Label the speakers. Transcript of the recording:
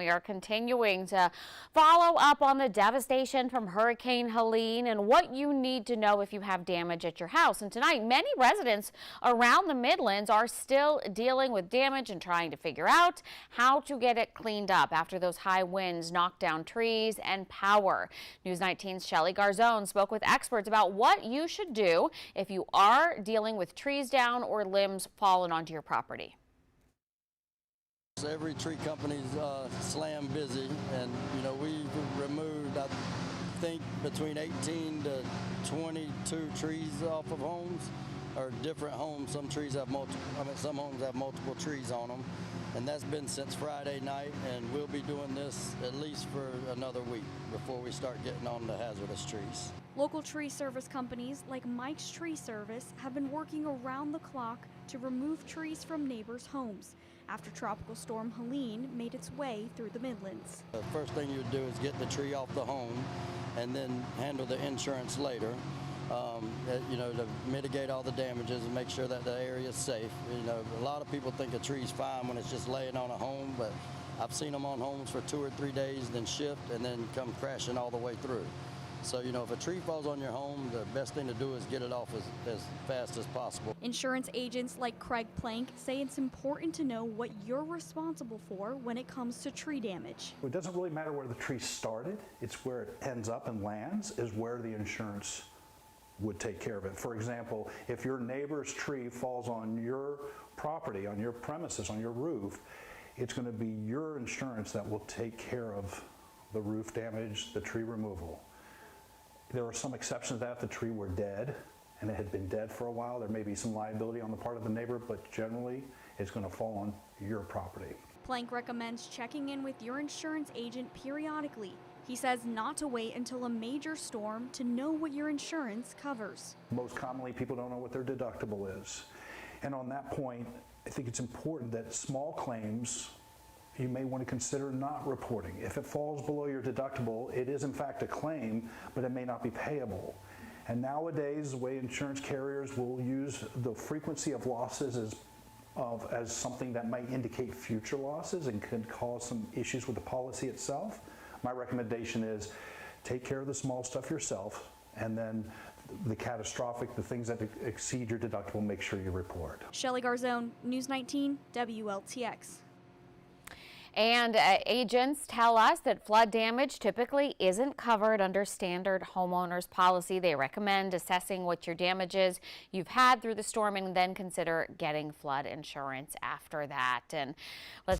Speaker 1: We are continuing to follow up on the devastation from Hurricane Helene and what you need to know if you have damage at your house. And tonight, many residents around the Midlands are still dealing with damage and trying to figure out how to get it cleaned up after those high winds knocked down trees and power. News 19's Shelly Garzone spoke with experts about what you should do if you are dealing with trees down or limbs fallen onto your property.
Speaker 2: Every tree company's slam busy, and we've removed, I think, between 18 to 22 trees off of homes, or different homes. Some trees have some homes have multiple trees on them, and that's been since Friday night. And we'll be doing this at least for another week before we start getting on the hazardous trees.
Speaker 3: Local tree service companies like Mike's Tree Service have been working around the clock to remove trees from neighbors' homes after Tropical Storm Helene made its way through the Midlands.
Speaker 2: The first thing you would do is get the tree off the home and then handle the insurance later, to mitigate all the damages and make sure that the area is safe. A lot of people think a tree's fine when it's just laying on a home, but I've seen them on homes for 2 or 3 days, then shift and then come crashing all the way through. So, if a tree falls on your home, the best thing to do is get it off as fast as possible.
Speaker 3: Insurance agents like Craig Plank say it's important to know what you're responsible for when it comes to tree damage.
Speaker 4: It doesn't really matter where the tree started, it's where it ends up and lands is where the insurance would take care of it. For example, if your neighbor's tree falls on your property, on your premises, on your roof, it's going to be your insurance that will take care of the roof damage, the tree removal. There are some exceptions to that. If the tree were dead and it had been dead for a while, there may be some liability on the part of the neighbor, but generally it's going to fall on your property.
Speaker 3: Plank recommends checking in with your insurance agent periodically. He says not to wait until a major storm to know what your insurance covers.
Speaker 4: Most commonly, people don't know what their deductible is. And on that point, I think it's important that small claims you may want to consider not reporting. If it falls below your deductible, it is in fact a claim, but it may not be payable. And nowadays, the way insurance carriers will use the frequency of losses as something that might indicate future losses and could cause some issues with the policy itself. My recommendation is take care of the small stuff yourself, and then the catastrophic, the things that exceed your deductible, make sure you report.
Speaker 3: Shelly Garzone, News 19, WLTX.
Speaker 1: And agents tell us that flood damage typically isn't covered under standard homeowners policy. They recommend assessing what your damages you've had through the storm and then consider getting flood insurance after that. And let's